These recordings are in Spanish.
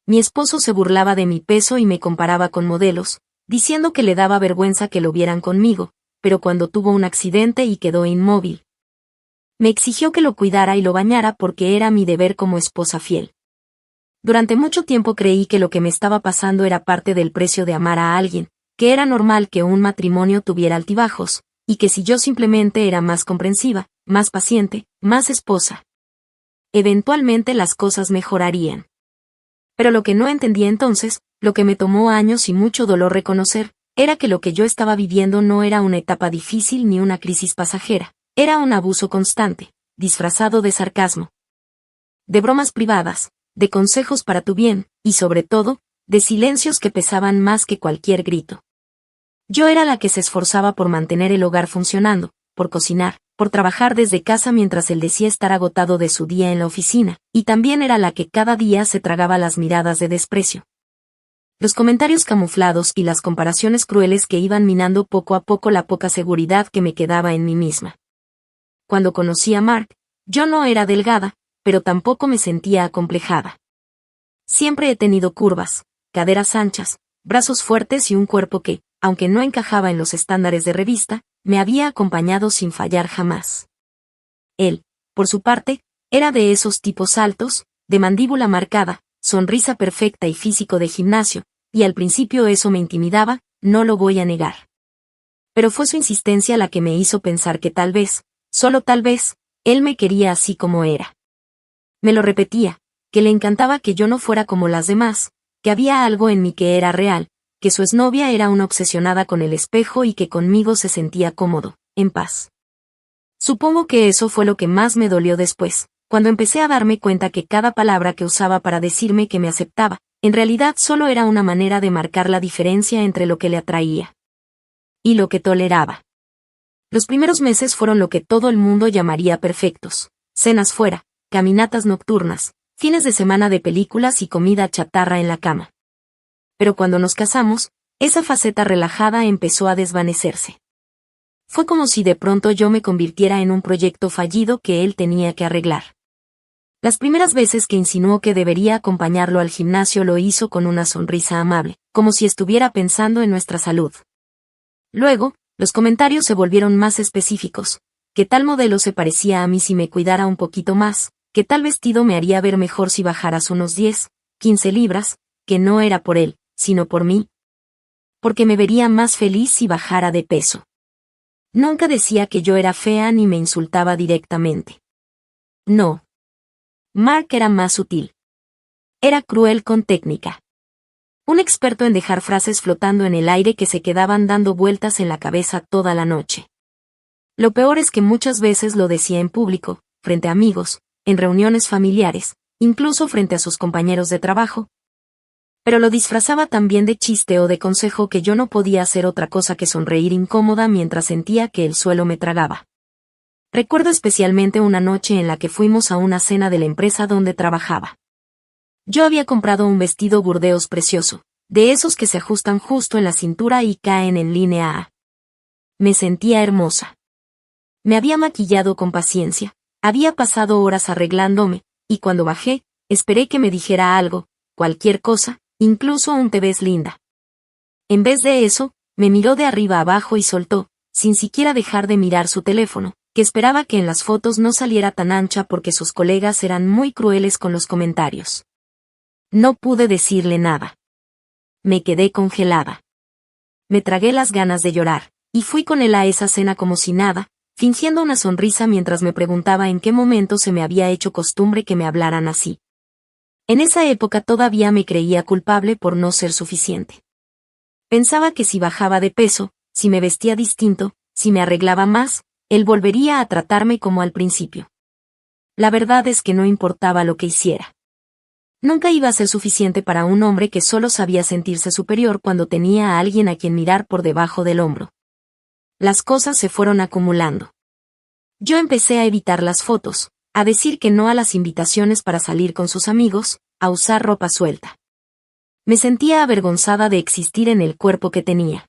Mi esposo se burlaba de mi peso y me comparaba con modelos, diciendo que le daba vergüenza que lo vieran conmigo, pero cuando tuvo un accidente y quedó inmóvil, me exigió que lo cuidara y lo bañara porque era mi deber como esposa fiel. Durante mucho tiempo creí que lo que me estaba pasando era parte del precio de amar a alguien, que era normal que un matrimonio tuviera altibajos, y que si yo simplemente era más comprensiva, más paciente, más esposa, eventualmente las cosas mejorarían. Pero lo que no entendía entonces, lo que me tomó años y mucho dolor reconocer, era que lo que yo estaba viviendo no era una etapa difícil ni una crisis pasajera, era un abuso constante, disfrazado de sarcasmo, de bromas privadas, de consejos para tu bien, y sobre todo, de silencios que pesaban más que cualquier grito. Yo era la que se esforzaba por mantener el hogar funcionando, por cocinar, por trabajar desde casa mientras él decía estar agotado de su día en la oficina, y también era la que cada día se tragaba las miradas de desprecio, los comentarios camuflados y las comparaciones crueles que iban minando poco a poco la poca seguridad que me quedaba en mí misma. Cuando conocí a Mark, yo no era delgada, pero tampoco me sentía acomplejada. Siempre he tenido curvas, caderas anchas, brazos fuertes y un cuerpo que, aunque no encajaba en los estándares de revista, me había acompañado sin fallar jamás. Él, por su parte, era de esos tipos altos, de mandíbula marcada, sonrisa perfecta y físico de gimnasio, y al principio eso me intimidaba, no lo voy a negar. Pero fue su insistencia la que me hizo pensar que tal vez, solo tal vez, él me quería así como era. Me lo repetía, que le encantaba que yo no fuera como las demás, que había algo en mí que era real, que su exnovia era una obsesionada con el espejo y que conmigo se sentía cómodo, en paz. Supongo que eso fue lo que más me dolió después, cuando empecé a darme cuenta que cada palabra que usaba para decirme que me aceptaba, en realidad solo era una manera de marcar la diferencia entre lo que le atraía y lo que toleraba. Los primeros meses fueron lo que todo el mundo llamaría perfectos: cenas fuera, caminatas nocturnas, fines de semana de películas y comida chatarra en la cama. Pero cuando nos casamos, esa faceta relajada empezó a desvanecerse. Fue como si de pronto yo me convirtiera en un proyecto fallido que él tenía que arreglar. Las primeras veces que insinuó que debería acompañarlo al gimnasio lo hizo con una sonrisa amable, como si estuviera pensando en nuestra salud. Luego, los comentarios se volvieron más específicos: que tal modelo se parecía a mí si me cuidara un poquito más, que tal vestido me haría ver mejor si bajaras unos 10, 15 libras, que no era por él, sino por mí, porque me vería más feliz si bajara de peso. Nunca decía que yo era fea ni me insultaba directamente. No. Mark era más sutil. Era cruel con técnica. Un experto en dejar frases flotando en el aire que se quedaban dando vueltas en la cabeza toda la noche. Lo peor es que muchas veces lo decía en público, frente a amigos, en reuniones familiares, incluso frente a sus compañeros de trabajo. Pero lo disfrazaba también de chiste o de consejo que yo no podía hacer otra cosa que sonreír incómoda mientras sentía que el suelo me tragaba. Recuerdo especialmente una noche en la que fuimos a una cena de la empresa donde trabajaba. Yo había comprado un vestido burdeos precioso, de esos que se ajustan justo en la cintura y caen en línea A. Me sentía hermosa. Me había maquillado con paciencia, había pasado horas arreglándome, y cuando bajé, esperé que me dijera algo, cualquier cosa, incluso un "te ves linda". En vez de eso, me miró de arriba abajo y soltó, sin siquiera dejar de mirar su teléfono, que esperaba que en las fotos no saliera tan ancha porque sus colegas eran muy crueles con los comentarios. No pude decirle nada. Me quedé congelada. Me tragué las ganas de llorar, y fui con él a esa cena como si nada, fingiendo una sonrisa mientras me preguntaba en qué momento se me había hecho costumbre que me hablaran así. En esa época todavía me creía culpable por no ser suficiente. Pensaba que si bajaba de peso, si me vestía distinto, si me arreglaba más, él volvería a tratarme como al principio. La verdad es que no importaba lo que hiciera. Nunca iba a ser suficiente para un hombre que solo sabía sentirse superior cuando tenía a alguien a quien mirar por debajo del hombro. Las cosas se fueron acumulando. Yo empecé a evitar las fotos, a decir que no a las invitaciones para salir con sus amigos, a usar ropa suelta. Me sentía avergonzada de existir en el cuerpo que tenía.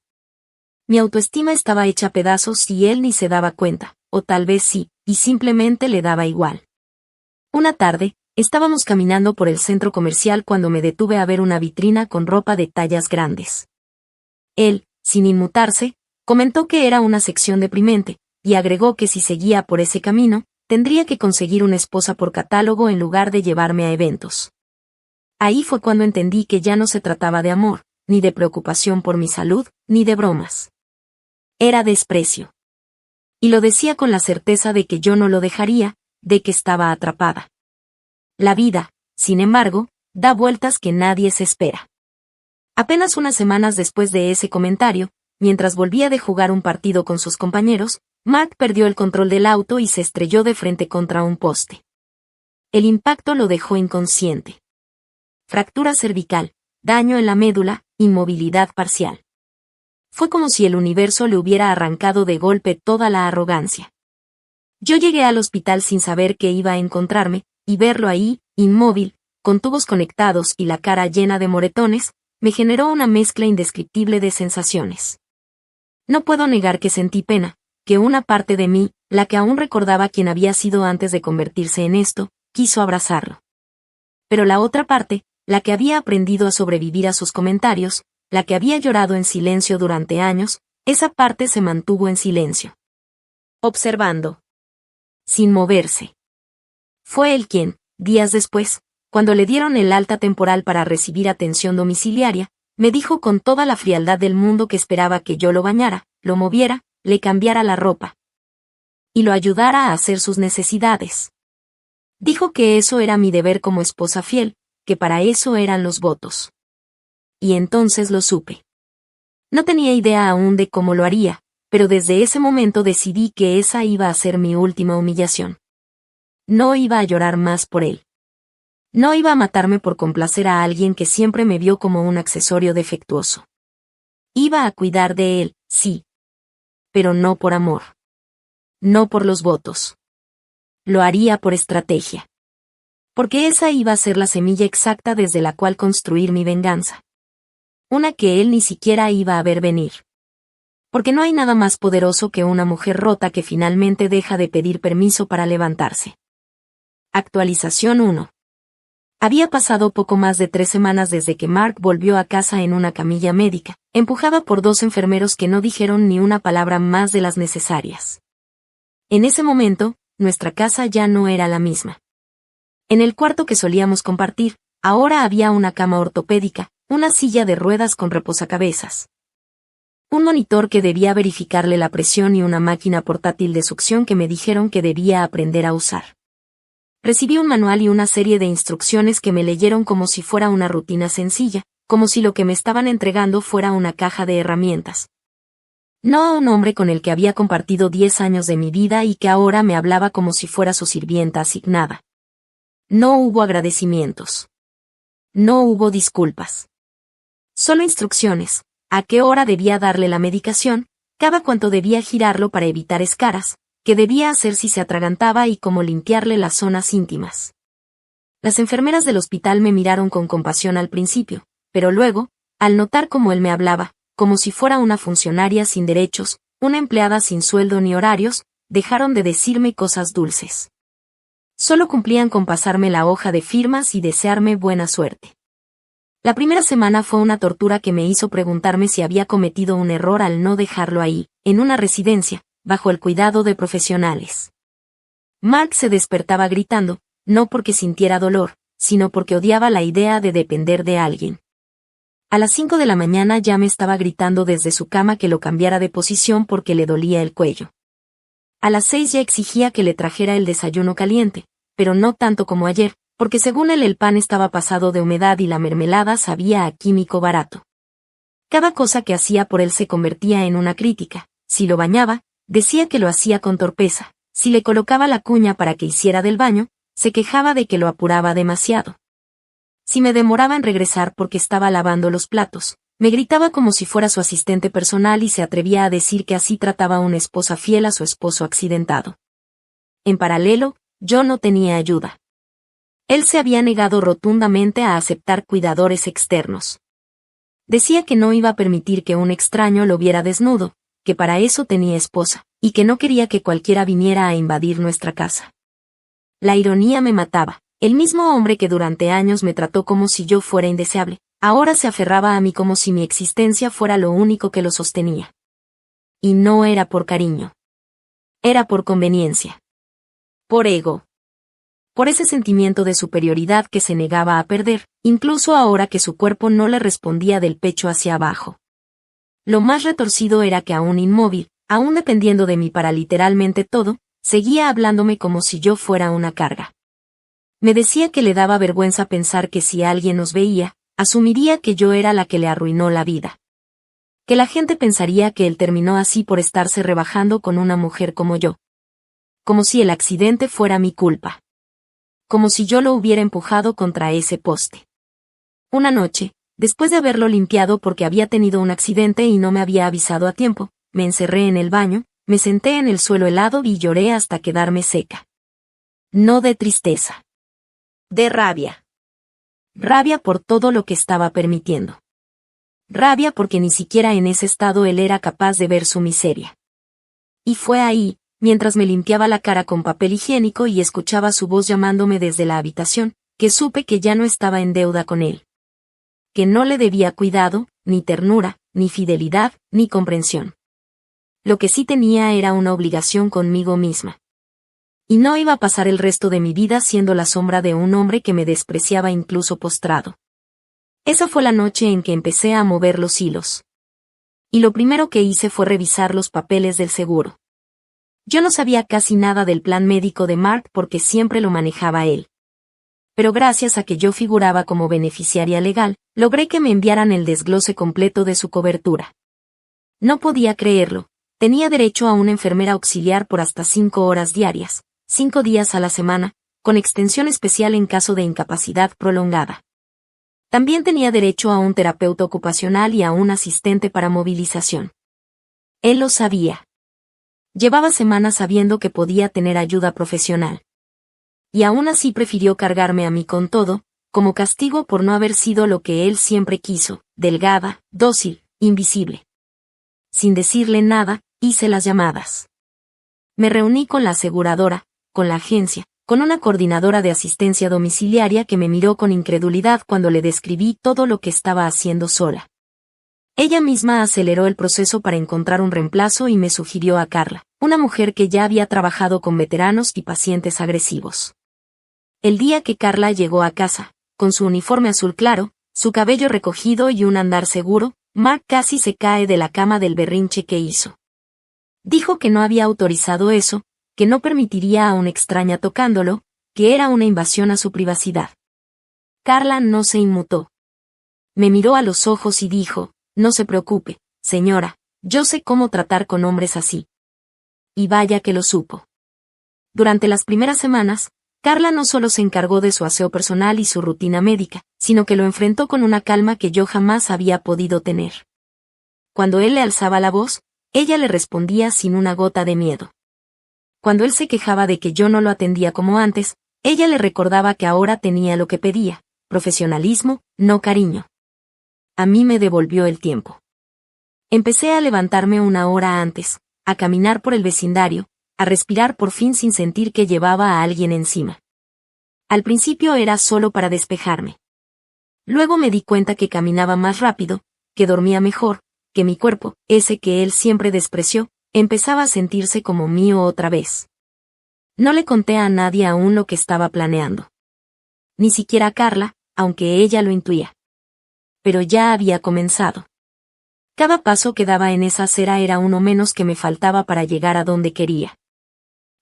Mi autoestima estaba hecha pedazos y él ni se daba cuenta, o tal vez sí, y simplemente le daba igual. Una tarde, Estábamos caminando por el centro comercial cuando me detuve a ver una vitrina con ropa de tallas grandes. Él, sin inmutarse, comentó que era una sección deprimente, y agregó que si seguía por ese camino, tendría que conseguir una esposa por catálogo en lugar de llevarme a eventos. Ahí fue cuando entendí que ya no se trataba de amor, ni de preocupación por mi salud, ni de bromas. Era desprecio. Y lo decía con la certeza de que yo no lo dejaría, de que estaba atrapada. La vida, sin embargo, da vueltas que nadie se espera. Apenas unas semanas después de ese comentario, mientras volvía de jugar un partido con sus compañeros, Mark perdió el control del auto y se estrelló de frente contra un poste. El impacto lo dejó inconsciente. Fractura cervical, daño en la médula, inmovilidad parcial. Fue como si el universo le hubiera arrancado de golpe toda la arrogancia. Yo llegué al hospital sin saber qué iba a encontrarme, y verlo ahí, inmóvil, con tubos conectados y la cara llena de moretones, me generó una mezcla indescriptible de sensaciones. No puedo negar que sentí pena, que una parte de mí, la que aún recordaba quién había sido antes de convertirse en esto, quiso abrazarlo. Pero la otra parte, la que había aprendido a sobrevivir a sus comentarios, la que había llorado en silencio durante años, esa parte se mantuvo en silencio. Observando. Sin moverse. Fue él quien, días después, cuando le dieron el alta temporal para recibir atención domiciliaria, me dijo con toda la frialdad del mundo que esperaba que yo lo bañara, lo moviera, le cambiara la ropa. Y lo ayudara a hacer sus necesidades. Dijo que eso era mi deber como esposa fiel, que para eso eran los votos. Y entonces lo supe. No tenía idea aún de cómo lo haría, pero desde ese momento decidí que esa iba a ser mi última humillación. No iba a llorar más por él. No iba a matarme por complacer a alguien que siempre me vio como un accesorio defectuoso. Iba a cuidar de él, sí. Pero no por amor. No por los votos. Lo haría por estrategia. Porque esa iba a ser la semilla exacta desde la cual construir mi venganza. Una que él ni siquiera iba a ver venir. Porque no hay nada más poderoso que una mujer rota que finalmente deja de pedir permiso para levantarse. Actualización 1. Había pasado poco más de 3 semanas desde que Mark volvió a casa en una camilla médica, empujada por 2 enfermeros que no dijeron ni una palabra más de las necesarias. En ese momento, nuestra casa ya no era la misma. En el cuarto que solíamos compartir, ahora había una cama ortopédica, una silla de ruedas con reposacabezas, un monitor que debía verificarle la presión y una máquina portátil de succión que me dijeron que debía aprender a usar. Recibí un manual y una serie de instrucciones que me leyeron como si fuera una rutina sencilla, como si lo que me estaban entregando fuera una caja de herramientas. No a un hombre con el que había compartido 10 años de mi vida y que ahora me hablaba como si fuera su sirvienta asignada. No hubo agradecimientos. No hubo disculpas. Solo instrucciones, a qué hora debía darle la medicación, cada cuánto debía girarlo para evitar escaras, qué debía hacer si se atragantaba y cómo limpiarle las zonas íntimas. Las enfermeras del hospital me miraron con compasión al principio, pero luego, al notar cómo él me hablaba, como si fuera una funcionaria sin derechos, una empleada sin sueldo ni horarios, dejaron de decirme cosas dulces. Solo cumplían con pasarme la hoja de firmas y desearme buena suerte. La primera semana fue una tortura que me hizo preguntarme si había cometido un error al no dejarlo ahí, en una residencia, bajo el cuidado de profesionales. Mark se despertaba gritando, no porque sintiera dolor, sino porque odiaba la idea de depender de alguien. A las 5 de la mañana ya me estaba gritando desde su cama que lo cambiara de posición porque le dolía el cuello. A las 6 ya exigía que le trajera el desayuno caliente, pero no tanto como ayer, porque según él el pan estaba pasado de humedad y la mermelada sabía a químico barato. Cada cosa que hacía por él se convertía en una crítica. Si lo bañaba, decía que lo hacía con torpeza. Si le colocaba la cuña para que hiciera del baño, se quejaba de que lo apuraba demasiado. Si me demoraba en regresar porque estaba lavando los platos, me gritaba como si fuera su asistente personal y se atrevía a decir que así trataba una esposa fiel a su esposo accidentado. En paralelo, yo no tenía ayuda. Él se había negado rotundamente a aceptar cuidadores externos. Decía que no iba a permitir que un extraño lo viera desnudo, que para eso tenía esposa, y que no quería que cualquiera viniera a invadir nuestra casa. La ironía me mataba, El mismo hombre que durante años me trató como si yo fuera indeseable, ahora se aferraba a mí como si mi existencia fuera lo único que lo sostenía. Y no era por cariño. Era por conveniencia. Por ego. Por ese sentimiento de superioridad que se negaba a perder, incluso ahora que su cuerpo no le respondía del pecho hacia abajo. Lo más retorcido era que aún inmóvil, aún dependiendo de mí para literalmente todo, seguía hablándome como si yo fuera una carga. Me decía que le daba vergüenza pensar que si alguien nos veía, asumiría que yo era la que le arruinó la vida. Que la gente pensaría que él terminó así por estarse rebajando con una mujer como yo. Como si el accidente fuera mi culpa. Como si yo lo hubiera empujado contra ese poste. Una noche, después de haberlo limpiado porque había tenido un accidente y no me había avisado a tiempo, me encerré en el baño, me senté en el suelo helado y lloré hasta quedarme seca. No de tristeza. De rabia. Rabia por todo lo que estaba permitiendo. Rabia porque ni siquiera en ese estado él era capaz de ver su miseria. Y fue ahí, mientras me limpiaba la cara con papel higiénico y escuchaba su voz llamándome desde la habitación, que supe que ya no estaba en deuda con él. Que no le debía cuidado, ni ternura, ni fidelidad, ni comprensión. Lo que sí tenía era una obligación conmigo misma. Y no iba a pasar el resto de mi vida siendo la sombra de un hombre que me despreciaba incluso postrado. Esa fue la noche en que empecé a mover los hilos. Y lo primero que hice fue revisar los papeles del seguro. Yo no sabía casi nada del plan médico de Mark porque siempre lo manejaba él. Pero gracias a que yo figuraba como beneficiaria legal, logré que me enviaran el desglose completo de su cobertura. No podía creerlo. Tenía derecho a una enfermera auxiliar por hasta 5 horas diarias, 5 días a la semana, con extensión especial en caso de incapacidad prolongada. También tenía derecho a un terapeuta ocupacional y a un asistente para movilización. Él lo sabía. Llevaba semanas sabiendo que podía tener ayuda profesional. Y aún así prefirió cargarme a mí con todo, como castigo por no haber sido lo que él siempre quiso, delgada, dócil, invisible. Sin decirle nada, hice las llamadas. Me reuní con la aseguradora, con la agencia, con una coordinadora de asistencia domiciliaria que me miró con incredulidad cuando le describí todo lo que estaba haciendo sola. Ella misma aceleró el proceso para encontrar un reemplazo y me sugirió a Carla, una mujer que ya había trabajado con veteranos y pacientes agresivos. El día que Carla llegó a casa, con su uniforme azul claro, su cabello recogido y un andar seguro, Mark casi se cae de la cama del berrinche que hizo. Dijo que no había autorizado eso, que no permitiría a una extraña tocándolo, que era una invasión a su privacidad. Carla no se inmutó. Me miró a los ojos y dijo, no se preocupe, señora, yo sé cómo tratar con hombres así. Y vaya que lo supo. Durante las primeras semanas, Carla no solo se encargó de su aseo personal y su rutina médica, sino que lo enfrentó con una calma que yo jamás había podido tener. Cuando él le alzaba la voz, ella le respondía sin una gota de miedo. Cuando él se quejaba de que yo no lo atendía como antes, ella le recordaba que ahora tenía lo que pedía, profesionalismo, no cariño. A mí me devolvió el tiempo. Empecé a levantarme 1 hora antes, a caminar por el vecindario, a respirar por fin sin sentir que llevaba a alguien encima. Al principio era solo para despejarme. Luego me di cuenta que caminaba más rápido, que dormía mejor, que mi cuerpo, ese que él siempre despreció, empezaba a sentirse como mío otra vez. No le conté a nadie aún lo que estaba planeando. Ni siquiera a Carla, aunque ella lo intuía. Pero ya había comenzado. Cada paso que daba en esa acera era uno menos que me faltaba para llegar a donde quería.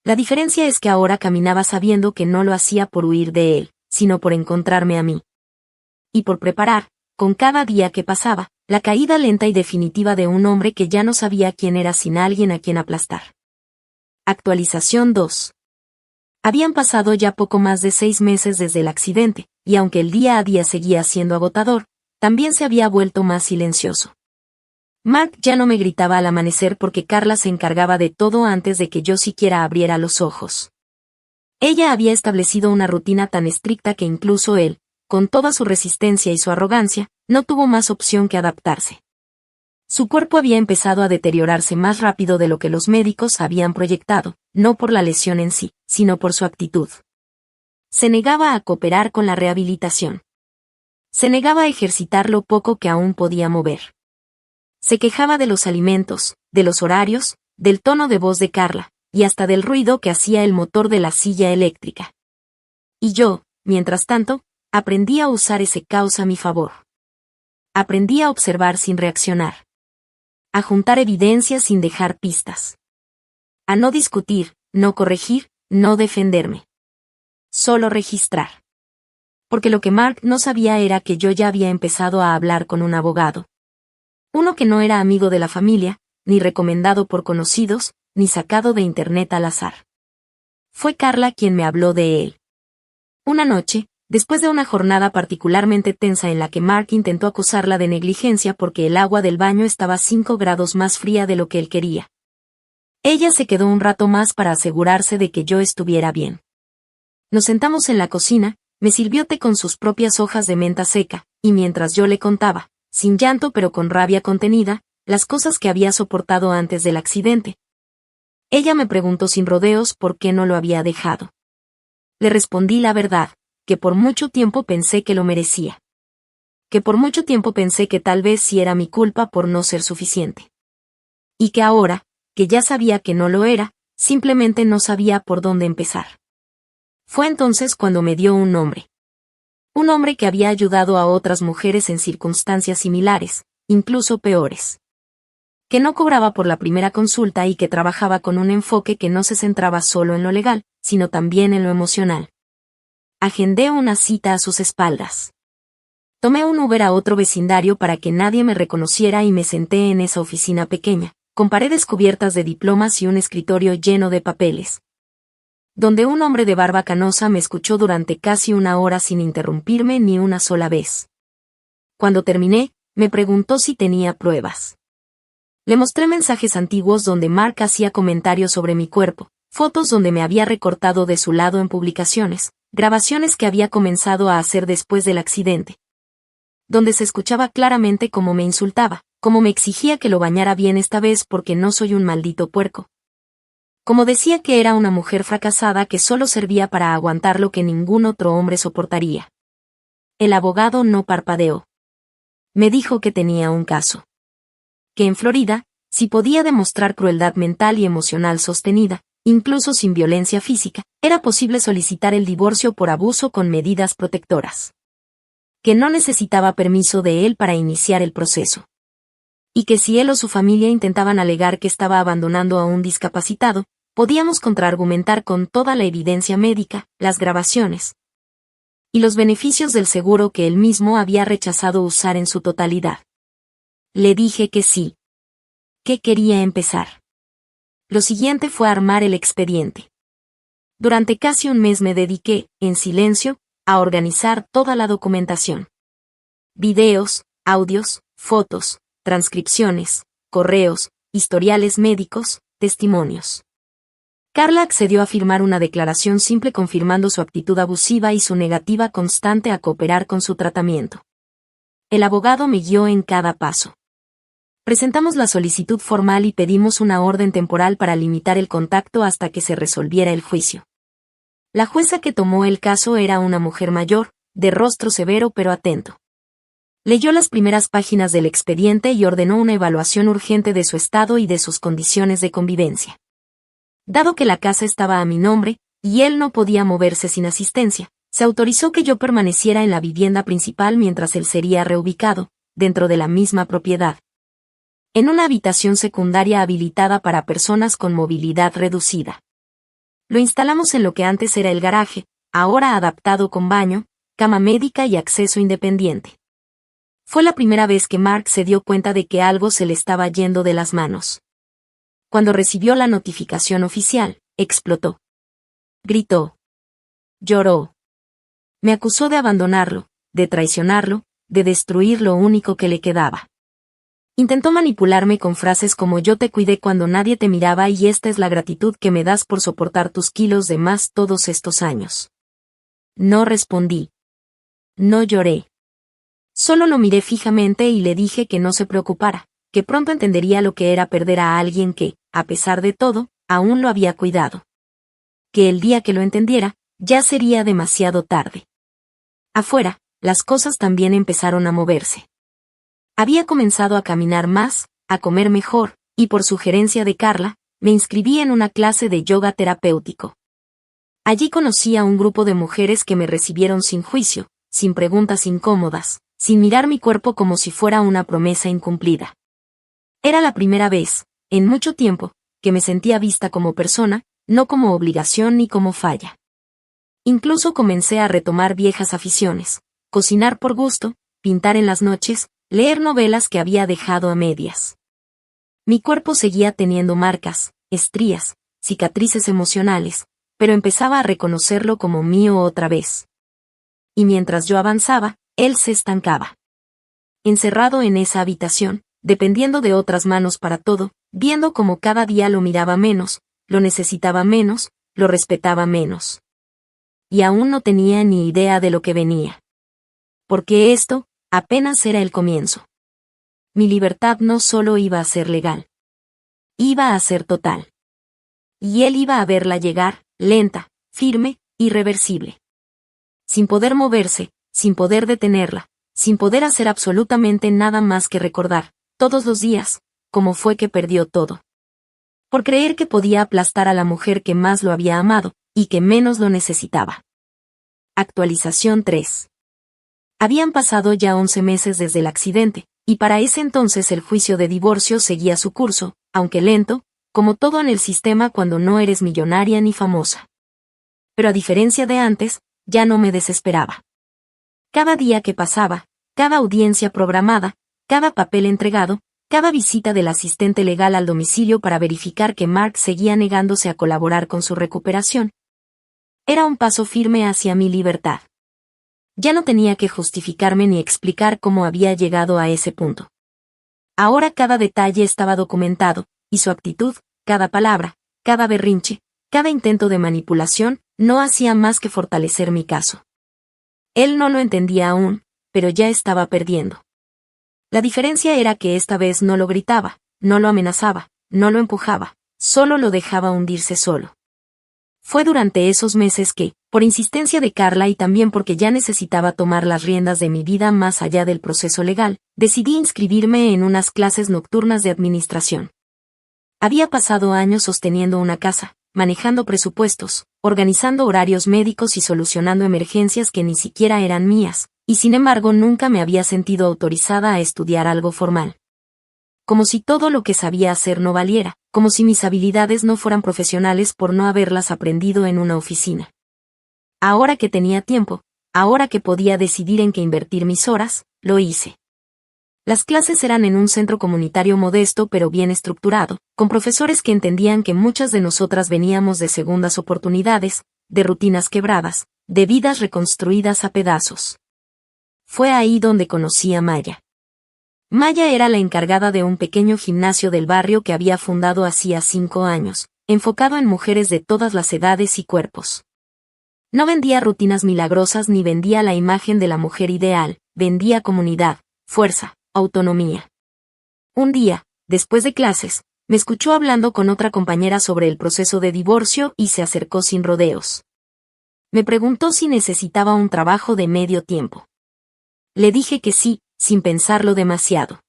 La diferencia es que ahora caminaba sabiendo que no lo hacía por huir de él, sino por encontrarme a mí. Y por preparar, con cada día que pasaba, la caída lenta y definitiva de un hombre que ya no sabía quién era sin alguien a quien aplastar. Actualización 2. Habían pasado ya poco más de 6 meses desde el accidente, y aunque el día a día seguía siendo agotador, también se había vuelto más silencioso. Mark ya no me gritaba al amanecer porque Carla se encargaba de todo antes de que yo siquiera abriera los ojos. Ella había establecido una rutina tan estricta que incluso él, con toda su resistencia y su arrogancia, no tuvo más opción que adaptarse. Su cuerpo había empezado a deteriorarse más rápido de lo que los médicos habían proyectado, no por la lesión en sí, sino por su actitud. se negaba a cooperar con la rehabilitación. Se negaba a ejercitar lo poco que aún podía mover. Se quejaba de los alimentos, de los horarios, del tono de voz de Carla, y hasta del ruido que hacía el motor de la silla eléctrica. Y yo, mientras tanto, aprendí a usar ese caos a mi favor. Aprendí a observar sin reaccionar. A juntar evidencias sin dejar pistas. A no discutir, no corregir, no defenderme. Solo registrar. Porque lo que Mark no sabía era que yo ya había empezado a hablar con un abogado. Uno que no era amigo de la familia, ni recomendado por conocidos, ni sacado de internet al azar. Fue Carla quien me habló de él. Una noche, después de una jornada particularmente tensa en la que Mark intentó acusarla de negligencia porque el agua del baño estaba 5 grados más fría de lo que él quería. Ella se quedó un rato más para asegurarse de que yo estuviera bien. Nos sentamos en la cocina, me sirvió té con sus propias hojas de menta seca, y mientras yo le contaba, sin llanto pero con rabia contenida, las cosas que había soportado antes del accidente. Ella me preguntó sin rodeos por qué no lo había dejado. Le respondí la verdad, que por mucho tiempo pensé que lo merecía. Que por mucho tiempo pensé que tal vez sí era mi culpa por no ser suficiente. Y que ahora, que ya sabía que no lo era, simplemente no sabía por dónde empezar. Fue entonces cuando me dio un nombre. Un hombre que había ayudado a otras mujeres en circunstancias similares, incluso peores. Que no cobraba por la primera consulta y que trabajaba con un enfoque que no se centraba solo en lo legal, sino también en lo emocional. Agendé una cita a sus espaldas. Tomé un Uber a otro vecindario para que nadie me reconociera y me senté en esa oficina pequeña, con paredes cubiertas de diplomas y un escritorio lleno de papeles. Donde un hombre de barba canosa me escuchó durante casi 1 hora sin interrumpirme ni una sola vez. Cuando terminé, me preguntó si tenía pruebas. Le mostré mensajes antiguos donde Mark hacía comentarios sobre mi cuerpo, fotos donde me había recortado de su lado en publicaciones, grabaciones que había comenzado a hacer después del accidente. Donde se escuchaba claramente cómo me insultaba, cómo me exigía que lo bañara bien esta vez porque no soy un maldito puerco. Como decía que era una mujer fracasada que solo servía para aguantar lo que ningún otro hombre soportaría. El abogado no parpadeó. Me dijo que tenía un caso. Que en Florida, si podía demostrar crueldad mental y emocional sostenida, incluso sin violencia física, era posible solicitar el divorcio por abuso con medidas protectoras. Que no necesitaba permiso de él para iniciar el proceso. Y que si él o su familia intentaban alegar que estaba abandonando a un discapacitado, podíamos contraargumentar con toda la evidencia médica, las grabaciones y los beneficios del seguro que él mismo había rechazado usar en su totalidad. Le dije que sí. Que quería empezar. Lo siguiente fue armar el expediente. Durante casi un mes me dediqué, en silencio, a organizar toda la documentación. Videos, audios, fotos, transcripciones, correos, historiales médicos, testimonios. Carla accedió a firmar una declaración simple confirmando su actitud abusiva y su negativa constante a cooperar con su tratamiento. El abogado me guió en cada paso. Presentamos la solicitud formal y pedimos una orden temporal para limitar el contacto hasta que se resolviera el juicio. La jueza que tomó el caso era una mujer mayor, de rostro severo pero atento. Leyó las primeras páginas del expediente y ordenó una evaluación urgente de su estado y de sus condiciones de convivencia. Dado que la casa estaba a mi nombre, y él no podía moverse sin asistencia, se autorizó que yo permaneciera en la vivienda principal mientras él sería reubicado, dentro de la misma propiedad. En una habitación secundaria habilitada para personas con movilidad reducida. Lo instalamos en lo que antes era el garaje, ahora adaptado con baño, cama médica y acceso independiente. Fue la primera vez que Mark se dio cuenta de que algo se le estaba yendo de las manos. Cuando recibió la notificación oficial, explotó. Gritó. Lloró. Me acusó de abandonarlo, de traicionarlo, de destruir lo único que le quedaba. Intentó manipularme con frases como yo te cuidé cuando nadie te miraba y esta es la gratitud que me das por soportar tus kilos de más todos estos años. No respondí. No lloré. Solo lo miré fijamente y le dije que no se preocupara, que pronto entendería lo que era perder a alguien que, a pesar de todo, aún lo había cuidado. Que el día que lo entendiera, ya sería demasiado tarde. Afuera, las cosas también empezaron a moverse. Había comenzado a caminar más, a comer mejor, y por sugerencia de Carla, me inscribí en una clase de yoga terapéutico. Allí conocí a un grupo de mujeres que me recibieron sin juicio, sin preguntas incómodas, sin mirar mi cuerpo como si fuera una promesa incumplida. Era la primera vez, en mucho tiempo, que me sentía vista como persona, no como obligación ni como falla. Incluso comencé a retomar viejas aficiones, cocinar por gusto, pintar en las noches, leer novelas que había dejado a medias. Mi cuerpo seguía teniendo marcas, estrías, cicatrices emocionales, pero empezaba a reconocerlo como mío otra vez. Y mientras yo avanzaba, él se estancaba. Encerrado en esa habitación, dependiendo de otras manos para todo, viendo cómo cada día lo miraba menos, lo necesitaba menos, lo respetaba menos. Y aún no tenía ni idea de lo que venía. Porque esto, apenas era el comienzo. Mi libertad no solo iba a ser legal. Iba a ser total. Y él iba a verla llegar, lenta, firme, irreversible. Sin poder moverse, sin poder detenerla, sin poder hacer absolutamente nada más que recordar, todos los días, cómo fue que perdió todo. Por creer que podía aplastar a la mujer que más lo había amado, y que menos lo necesitaba. Actualización 3. Habían pasado ya 11 meses desde el accidente, y para ese entonces el juicio de divorcio seguía su curso, aunque lento, como todo en el sistema cuando no eres millonaria ni famosa. Pero a diferencia de antes, ya no me desesperaba. Cada día que pasaba, cada audiencia programada, cada papel entregado, cada visita del asistente legal al domicilio para verificar que Mark seguía negándose a colaborar con su recuperación, era un paso firme hacia mi libertad. Ya no tenía que justificarme ni explicar cómo había llegado a ese punto. Ahora cada detalle estaba documentado, y su actitud, cada palabra, cada berrinche, cada intento de manipulación, no hacía más que fortalecer mi caso. Él no lo entendía aún, pero ya estaba perdiendo. La diferencia era que esta vez no lo gritaba, no lo amenazaba, no lo empujaba, solo lo dejaba hundirse solo. Fue durante esos meses que, por insistencia de Carla y también porque ya necesitaba tomar las riendas de mi vida más allá del proceso legal, decidí inscribirme en unas clases nocturnas de administración. Había pasado años sosteniendo una casa, manejando presupuestos, organizando horarios médicos y solucionando emergencias que ni siquiera eran mías, y sin embargo nunca me había sentido autorizada a estudiar algo formal. Como si todo lo que sabía hacer no valiera, como si mis habilidades no fueran profesionales por no haberlas aprendido en una oficina. Ahora que tenía tiempo, ahora que podía decidir en qué invertir mis horas, lo hice. Las clases eran en un centro comunitario modesto pero bien estructurado, con profesores que entendían que muchas de nosotras veníamos de segundas oportunidades, de rutinas quebradas, de vidas reconstruidas a pedazos. Fue ahí donde conocí a Maya. Maya era la encargada de un pequeño gimnasio del barrio que había fundado hacía 5 años, enfocado en mujeres de todas las edades y cuerpos. No vendía rutinas milagrosas ni vendía la imagen de la mujer ideal, vendía comunidad, fuerza, autonomía. Un día, después de clases, me escuchó hablando con otra compañera sobre el proceso de divorcio y se acercó sin rodeos. Me preguntó si necesitaba un trabajo de medio tiempo. Le dije que sí, sin pensarlo demasiado.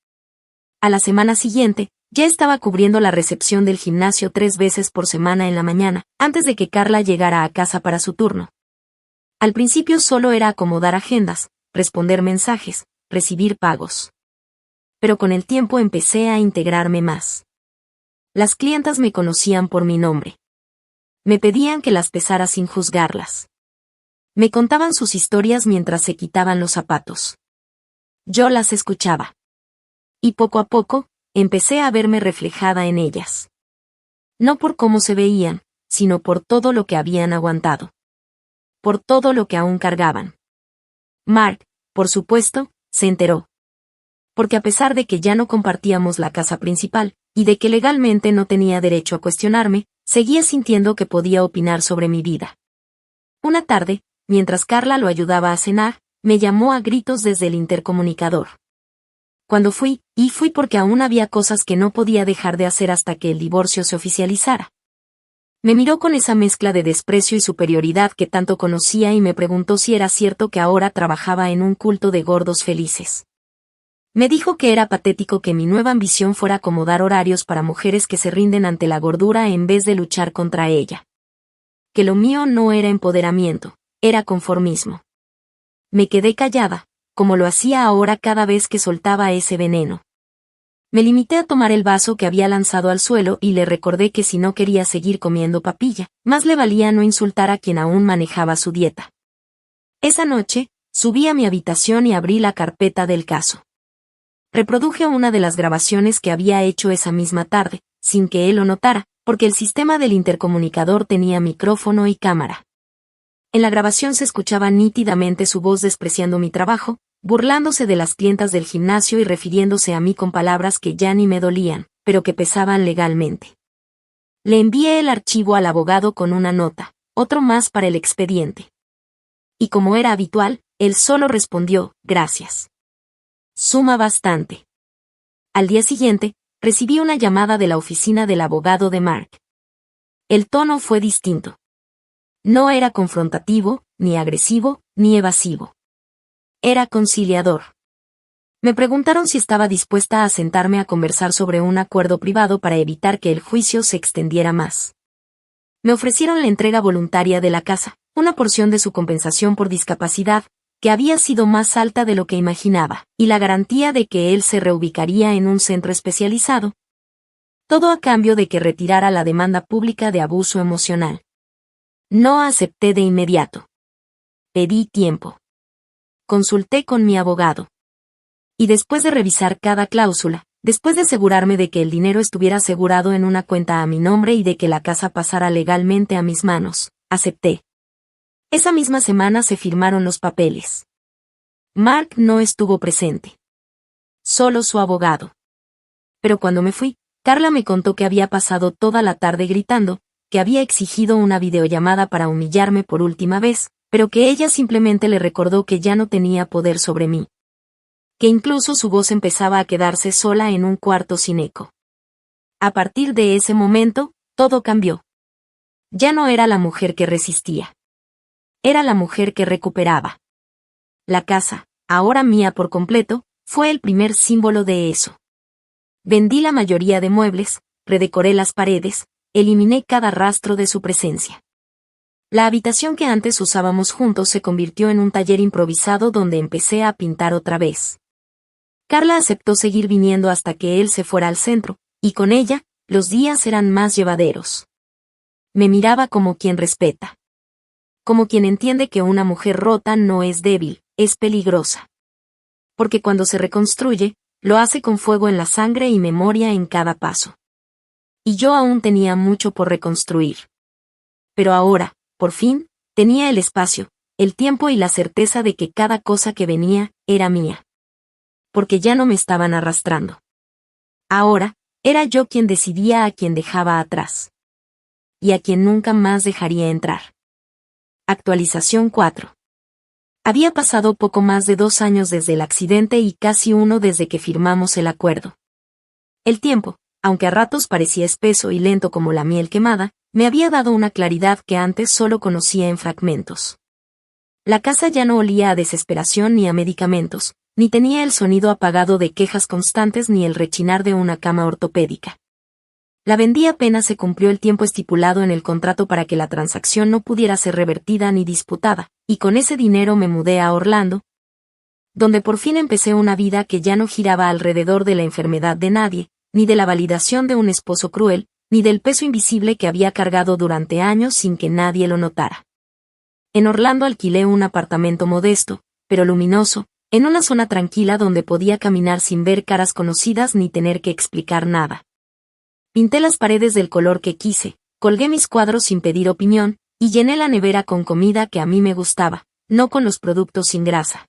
A la semana siguiente, ya estaba cubriendo la recepción del gimnasio 3 veces por semana en la mañana, antes de que Carla llegara a casa para su turno. Al principio solo era acomodar agendas, responder mensajes, recibir pagos. Pero con el tiempo empecé a integrarme más. Las clientas me conocían por mi nombre. Me pedían que las pesara sin juzgarlas. Me contaban sus historias mientras se quitaban los zapatos. Yo las escuchaba. Y poco a poco, empecé a verme reflejada en ellas. No por cómo se veían, sino por todo lo que habían aguantado. Por todo lo que aún cargaban. Mark, por supuesto, se enteró. Porque a pesar de que ya no compartíamos la casa principal, y de que legalmente no tenía derecho a cuestionarme, seguía sintiendo que podía opinar sobre mi vida. Una tarde, mientras Carla lo ayudaba a cenar, me llamó a gritos desde el intercomunicador. Cuando fui porque aún había cosas que no podía dejar de hacer hasta que el divorcio se oficializara. Me miró con esa mezcla de desprecio y superioridad que tanto conocía y me preguntó si era cierto que ahora trabajaba en un culto de gordos felices. Me dijo que era patético que mi nueva ambición fuera acomodar horarios para mujeres que se rinden ante la gordura en vez de luchar contra ella. Que lo mío no era empoderamiento, era conformismo. Me quedé callada, como lo hacía ahora cada vez que soltaba ese veneno. Me limité a tomar el vaso que había lanzado al suelo y le recordé que si no quería seguir comiendo papilla, más le valía no insultar a quien aún manejaba su dieta. Esa noche, subí a mi habitación y abrí la carpeta del caso. Reproduje una de las grabaciones que había hecho esa misma tarde, sin que él lo notara, porque el sistema del intercomunicador tenía micrófono y cámara. En la grabación se escuchaba nítidamente su voz despreciando mi trabajo, burlándose de las clientas del gimnasio y refiriéndose a mí con palabras que ya ni me dolían, pero que pesaban legalmente. Le envié el archivo al abogado con una nota, otro más para el expediente. Y como era habitual, él solo respondió, gracias. Suma bastante. Al día siguiente, recibí una llamada de la oficina del abogado de Mark. El tono fue distinto. No era confrontativo, ni agresivo, ni evasivo. Era conciliador. Me preguntaron si estaba dispuesta a sentarme a conversar sobre un acuerdo privado para evitar que el juicio se extendiera más. Me ofrecieron la entrega voluntaria de la casa, una porción de su compensación por discapacidad, que había sido más alta de lo que imaginaba, y la garantía de que él se reubicaría en un centro especializado. Todo a cambio de que retirara la demanda pública de abuso emocional. No acepté de inmediato. Pedí tiempo. Consulté con mi abogado. Y después de revisar cada cláusula, después de asegurarme de que el dinero estuviera asegurado en una cuenta a mi nombre y de que la casa pasara legalmente a mis manos, acepté. Esa misma semana se firmaron los papeles. Mark no estuvo presente. Solo su abogado. Pero cuando me fui, Carla me contó que había pasado toda la tarde gritando, que había exigido una videollamada para humillarme por última vez, pero que ella simplemente le recordó que ya no tenía poder sobre mí. Que incluso su voz empezaba a quedarse sola en un cuarto sin eco. A partir de ese momento, todo cambió. Ya no era la mujer que resistía. Era la mujer que recuperaba. La casa, ahora mía por completo, fue el primer símbolo de eso. Vendí la mayoría de muebles, redecoré las paredes, eliminé cada rastro de su presencia. La habitación que antes usábamos juntos se convirtió en un taller improvisado donde empecé a pintar otra vez. Carla aceptó seguir viniendo hasta que él se fuera al centro, y con ella, los días eran más llevaderos. Me miraba como quien respeta. Como quien entiende que una mujer rota no es débil, es peligrosa. Porque cuando se reconstruye, lo hace con fuego en la sangre y memoria en cada paso. Y yo aún tenía mucho por reconstruir. Pero ahora, por fin, tenía el espacio, el tiempo y la certeza de que cada cosa que venía, era mía. Porque ya no me estaban arrastrando. Ahora, era yo quien decidía a quien dejaba atrás. Y a quien nunca más dejaría entrar. Actualización 4. Había pasado poco más de 2 años desde el accidente y casi 1 desde que firmamos el acuerdo. El tiempo, aunque a ratos parecía espeso y lento como la miel quemada, me había dado una claridad que antes solo conocía en fragmentos. La casa ya no olía a desesperación ni a medicamentos, ni tenía el sonido apagado de quejas constantes ni el rechinar de una cama ortopédica. La vendí apenas se cumplió el tiempo estipulado en el contrato para que la transacción no pudiera ser revertida ni disputada, y con ese dinero me mudé a Orlando, donde por fin empecé una vida que ya no giraba alrededor de la enfermedad de nadie, ni de la validación de un esposo cruel, ni del peso invisible que había cargado durante años sin que nadie lo notara. En Orlando alquilé un apartamento modesto, pero luminoso, en una zona tranquila donde podía caminar sin ver caras conocidas ni tener que explicar nada. Pinté las paredes del color que quise, colgué mis cuadros sin pedir opinión, y llené la nevera con comida que a mí me gustaba, no con los productos sin grasa.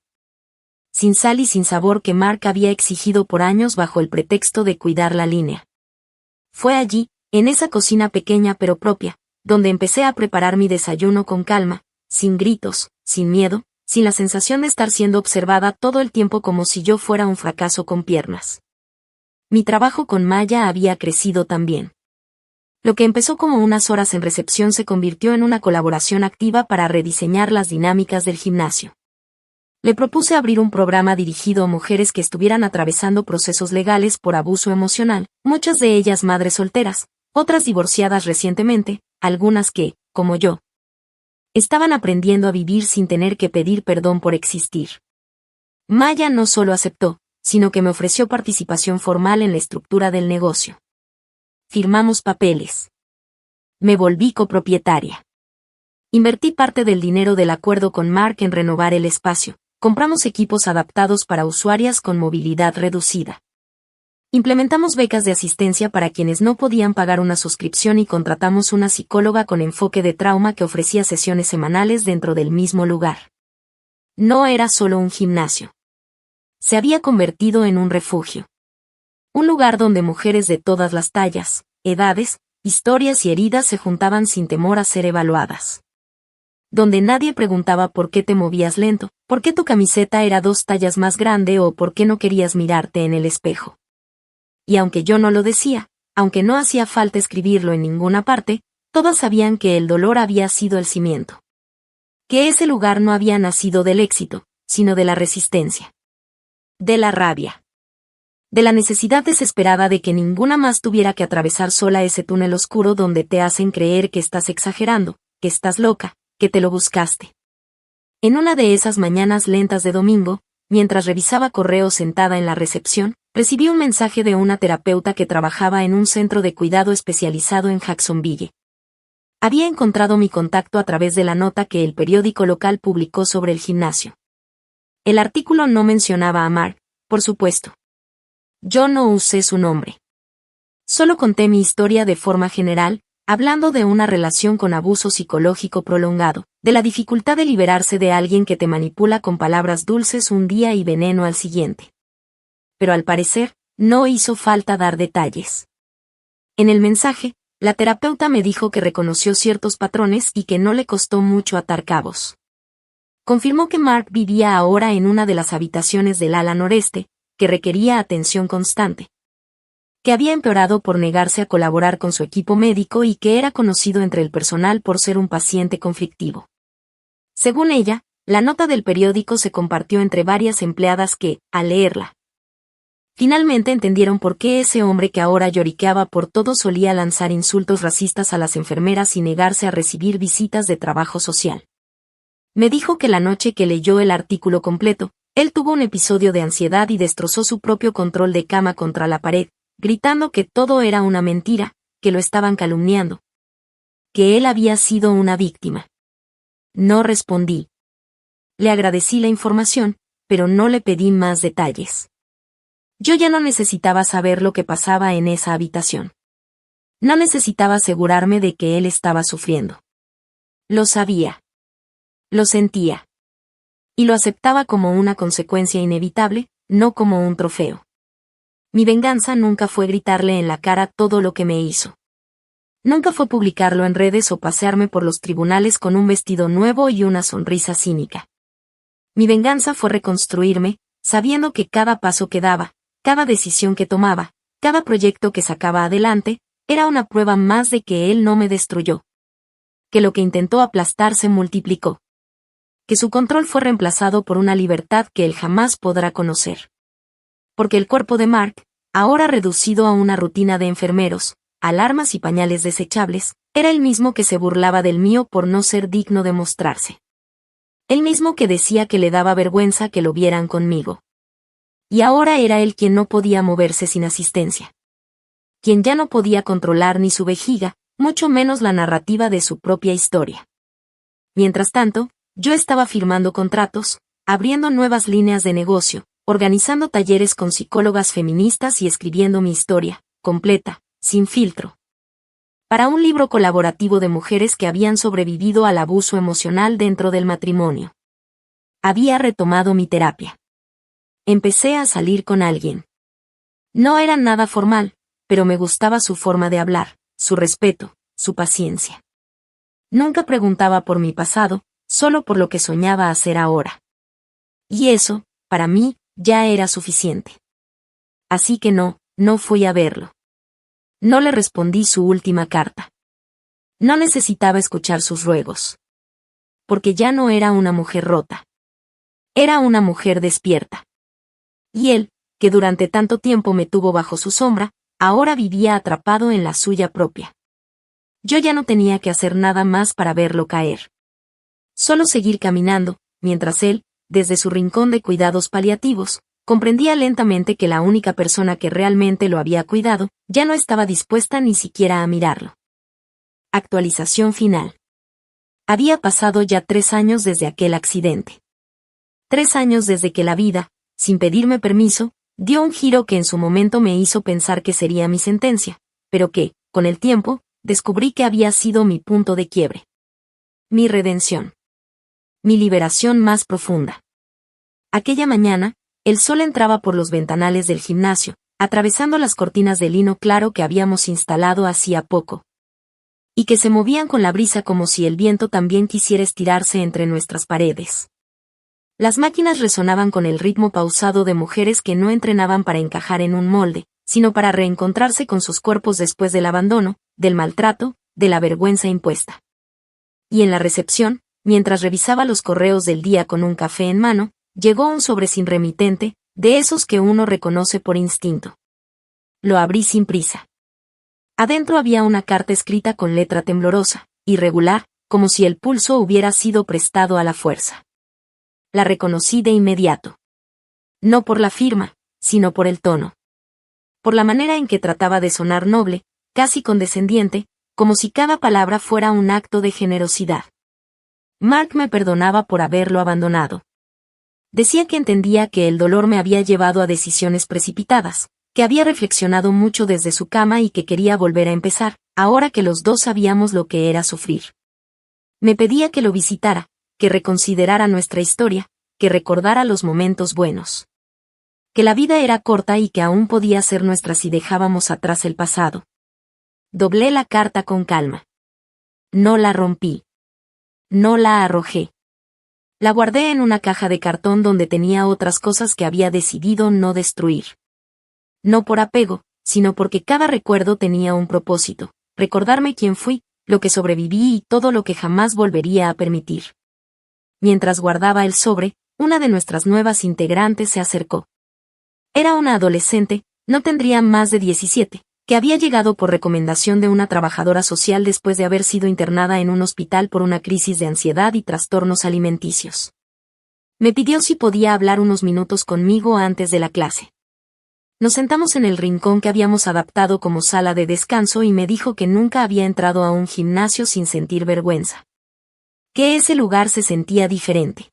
Sin sal y sin sabor que Mark había exigido por años bajo el pretexto de cuidar la línea. Fue allí, en esa cocina pequeña pero propia, donde empecé a preparar mi desayuno con calma, sin gritos, sin miedo, sin la sensación de estar siendo observada todo el tiempo como si yo fuera un fracaso con piernas. Mi trabajo con Maya había crecido también. Lo que empezó como unas horas en recepción se convirtió en una colaboración activa para rediseñar las dinámicas del gimnasio. Le propuse abrir un programa dirigido a mujeres que estuvieran atravesando procesos legales por abuso emocional, muchas de ellas madres solteras, otras divorciadas recientemente, algunas que, como yo, estaban aprendiendo a vivir sin tener que pedir perdón por existir. Maya no solo aceptó, sino que me ofreció participación formal en la estructura del negocio. Firmamos papeles. Me volví copropietaria. Invertí parte del dinero del acuerdo con Mark en renovar el espacio. Compramos equipos adaptados para usuarias con movilidad reducida. Implementamos becas de asistencia para quienes no podían pagar una suscripción y contratamos una psicóloga con enfoque de trauma que ofrecía sesiones semanales dentro del mismo lugar. No era solo un gimnasio. Se había convertido en un refugio. Un lugar donde mujeres de todas las tallas, edades, historias y heridas se juntaban sin temor a ser evaluadas. Donde nadie preguntaba por qué te movías lento, por qué tu camiseta era 2 tallas más grande o por qué no querías mirarte en el espejo. Y aunque yo no lo decía, aunque no hacía falta escribirlo en ninguna parte, todas sabían que el dolor había sido el cimiento. Que ese lugar no había nacido del éxito, sino de la resistencia. De la rabia. De la necesidad desesperada de que ninguna más tuviera que atravesar sola ese túnel oscuro donde te hacen creer que estás exagerando, que estás loca, que te lo buscaste. En una de esas mañanas lentas de domingo, mientras revisaba correos sentada en la recepción, recibí un mensaje de una terapeuta que trabajaba en un centro de cuidado especializado en Jacksonville. Había encontrado mi contacto a través de la nota que el periódico local publicó sobre el gimnasio. El artículo no mencionaba a Mark, por supuesto. Yo no usé su nombre. Solo conté mi historia de forma general, hablando de una relación con abuso psicológico prolongado, de la dificultad de liberarse de alguien que te manipula con palabras dulces un día y veneno al siguiente. Pero al parecer, no hizo falta dar detalles. En el mensaje, la terapeuta me dijo que reconoció ciertos patrones y que no le costó mucho atar cabos. Confirmó que Mark vivía ahora en una de las habitaciones del ala noreste, que requería atención constante. Que había empeorado por negarse a colaborar con su equipo médico y que era conocido entre el personal por ser un paciente conflictivo. Según ella, la nota del periódico se compartió entre varias empleadas que, al leerla, finalmente entendieron por qué ese hombre que ahora lloriqueaba por todo solía lanzar insultos racistas a las enfermeras y negarse a recibir visitas de trabajo social. Me dijo que la noche que leyó el artículo completo, él tuvo un episodio de ansiedad y destrozó su propio control de cama contra la pared, gritando que todo era una mentira, que lo estaban calumniando. Que él había sido una víctima. No respondí. Le agradecí la información, pero no le pedí más detalles. Yo ya no necesitaba saber lo que pasaba en esa habitación. No necesitaba asegurarme de que él estaba sufriendo. Lo sabía. Lo sentía. Y lo aceptaba como una consecuencia inevitable, no como un trofeo. Mi venganza nunca fue gritarle en la cara todo lo que me hizo. Nunca fue publicarlo en redes o pasearme por los tribunales con un vestido nuevo y una sonrisa cínica. Mi venganza fue reconstruirme, sabiendo que cada paso que daba, cada decisión que tomaba, cada proyecto que sacaba adelante, era una prueba más de que él no me destruyó. Que lo que intentó aplastar se multiplicó. Que su control fue reemplazado por una libertad que él jamás podrá conocer. Porque el cuerpo de Mark, ahora reducido a una rutina de enfermeros, alarmas y pañales desechables, era el mismo que se burlaba del mío por no ser digno de mostrarse. El mismo que decía que le daba vergüenza que lo vieran conmigo. Y ahora era él quien no podía moverse sin asistencia. Quien ya no podía controlar ni su vejiga, mucho menos la narrativa de su propia historia. Mientras tanto, yo estaba firmando contratos, abriendo nuevas líneas de negocio, organizando talleres con psicólogas feministas y escribiendo mi historia, completa, sin filtro. Para un libro colaborativo de mujeres que habían sobrevivido al abuso emocional dentro del matrimonio. Había retomado mi terapia. Empecé a salir con alguien. No era nada formal, pero me gustaba su forma de hablar, su respeto, su paciencia. Nunca preguntaba por mi pasado, solo por lo que soñaba hacer ahora. Y eso, para mí, ya era suficiente. Así que no fui a verlo. No le respondí su última carta. No necesitaba escuchar sus ruegos. Porque ya no era una mujer rota. Era una mujer despierta. Y él, que durante tanto tiempo me tuvo bajo su sombra, ahora vivía atrapado en la suya propia. Yo ya no tenía que hacer nada más para verlo caer. Solo seguir caminando, mientras él, desde su rincón de cuidados paliativos, comprendía lentamente que la única persona que realmente lo había cuidado, ya no estaba dispuesta ni siquiera a mirarlo. Actualización final. Había pasado ya 3 años desde aquel accidente. 3 años desde que la vida, sin pedirme permiso, dio un giro que en su momento me hizo pensar que sería mi sentencia, pero que, con el tiempo, descubrí que había sido mi punto de quiebre. Mi redención. Mi liberación más profunda. Aquella mañana, el sol entraba por los ventanales del gimnasio, atravesando las cortinas de lino claro que habíamos instalado hacía poco, y que se movían con la brisa como si el viento también quisiera estirarse entre nuestras paredes. Las máquinas resonaban con el ritmo pausado de mujeres que no entrenaban para encajar en un molde, sino para reencontrarse con sus cuerpos después del abandono, del maltrato, de la vergüenza impuesta. Y en la recepción, mientras revisaba los correos del día con un café en mano, llegó un sobre sin remitente, de esos que uno reconoce por instinto. Lo abrí sin prisa. Adentro había una carta escrita con letra temblorosa, irregular, como si el pulso hubiera sido prestado a la fuerza. La reconocí de inmediato. No por la firma, sino por el tono. Por la manera en que trataba de sonar noble, casi condescendiente, como si cada palabra fuera un acto de generosidad. Mark me perdonaba por haberlo abandonado. Decía que entendía que el dolor me había llevado a decisiones precipitadas, que había reflexionado mucho desde su cama y que quería volver a empezar, ahora que los dos sabíamos lo que era sufrir. Me pedía que lo visitara, que reconsiderara nuestra historia, que recordara los momentos buenos. Que la vida era corta y que aún podía ser nuestra si dejábamos atrás el pasado. Doblé la carta con calma. No la rompí. No la arrojé. La guardé en una caja de cartón donde tenía otras cosas que había decidido no destruir. No por apego, sino porque cada recuerdo tenía un propósito, recordarme quién fui, lo que sobreviví y todo lo que jamás volvería a permitir. Mientras guardaba el sobre, una de nuestras nuevas integrantes se acercó. Era una adolescente, no tendría más de 17, que había llegado por recomendación de una trabajadora social después de haber sido internada en un hospital por una crisis de ansiedad y trastornos alimenticios. Me pidió si podía hablar unos minutos conmigo antes de la clase. Nos sentamos en el rincón que habíamos adaptado como sala de descanso y me dijo que nunca había entrado a un gimnasio sin sentir vergüenza. Que ese lugar se sentía diferente.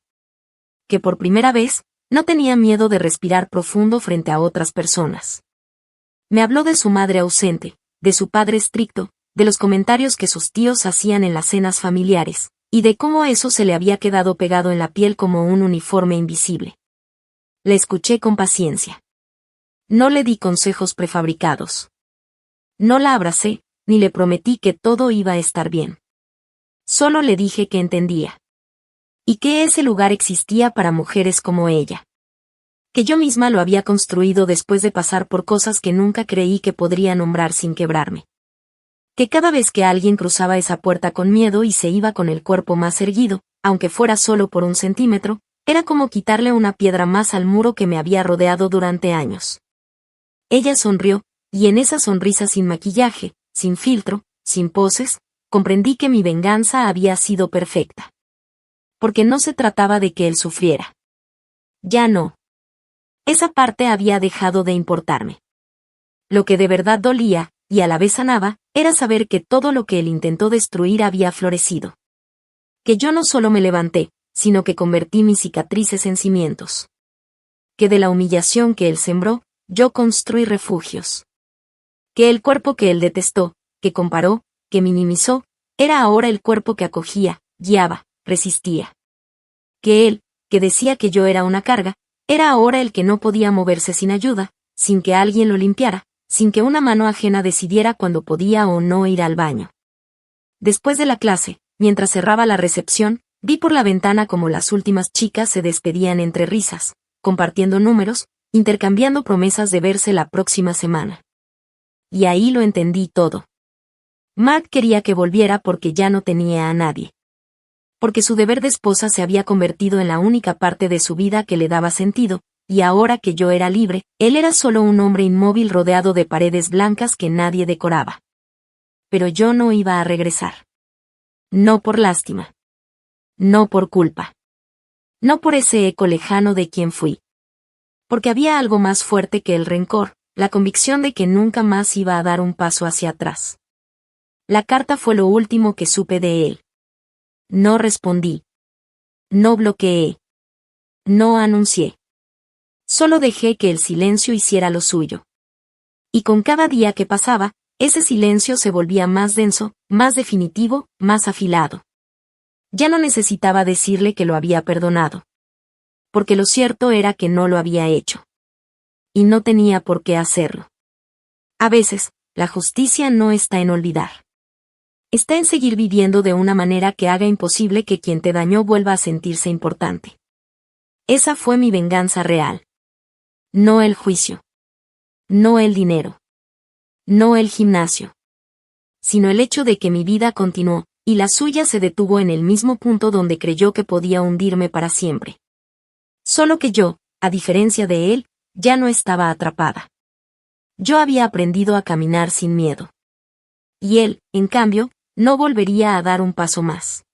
Que por primera vez, no tenía miedo de respirar profundo frente a otras personas. Me habló de su madre ausente, de su padre estricto, de los comentarios que sus tíos hacían en las cenas familiares, y de cómo eso se le había quedado pegado en la piel como un uniforme invisible. Le escuché con paciencia. No le di consejos prefabricados. No la abracé, ni le prometí que todo iba a estar bien. Solo le dije que entendía. Y que ese lugar existía para mujeres como ella. Que yo misma lo había construido después de pasar por cosas que nunca creí que podría nombrar sin quebrarme. Que cada vez que alguien cruzaba esa puerta con miedo y se iba con el cuerpo más erguido, aunque fuera solo por 1 centímetro, era como quitarle una piedra más al muro que me había rodeado durante años. Ella sonrió, y en esa sonrisa sin maquillaje, sin filtro, sin poses, comprendí que mi venganza había sido perfecta. Porque no se trataba de que él sufriera. Ya no. Esa parte había dejado de importarme. Lo que de verdad dolía, y a la vez sanaba, era saber que todo lo que él intentó destruir había florecido. Que yo no solo me levanté, sino que convertí mis cicatrices en cimientos. Que de la humillación que él sembró, yo construí refugios. Que el cuerpo que él detestó, que comparó, que minimizó, era ahora el cuerpo que acogía, guiaba, resistía. Que él, que decía que yo era una carga, era ahora el que no podía moverse sin ayuda, sin que alguien lo limpiara, sin que una mano ajena decidiera cuándo podía o no ir al baño. Después de la clase, mientras cerraba la recepción, vi por la ventana como las últimas chicas se despedían entre risas, compartiendo números, intercambiando promesas de verse la próxima semana. Y ahí lo entendí todo. Mark quería que volviera porque ya no tenía a nadie. Porque su deber de esposa se había convertido en la única parte de su vida que le daba sentido, y ahora que yo era libre, él era solo un hombre inmóvil rodeado de paredes blancas que nadie decoraba. Pero yo no iba a regresar. No por lástima. No por culpa. No por ese eco lejano de quien fui. Porque había algo más fuerte que el rencor, la convicción de que nunca más iba a dar un paso hacia atrás. La carta fue lo último que supe de él. No respondí. No bloqueé. No anuncié. Solo dejé que el silencio hiciera lo suyo. Y con cada día que pasaba, ese silencio se volvía más denso, más definitivo, más afilado. Ya no necesitaba decirle que lo había perdonado. Porque lo cierto era que no lo había hecho. Y no tenía por qué hacerlo. A veces, la justicia no está en olvidar. Está en seguir viviendo de una manera que haga imposible que quien te dañó vuelva a sentirse importante. Esa fue mi venganza real. No el juicio. No el dinero. No el gimnasio. Sino el hecho de que mi vida continuó, y la suya se detuvo en el mismo punto donde creyó que podía hundirme para siempre. Solo que yo, a diferencia de él, ya no estaba atrapada. Yo había aprendido a caminar sin miedo. Y él, en cambio, no volvería a dar un paso más.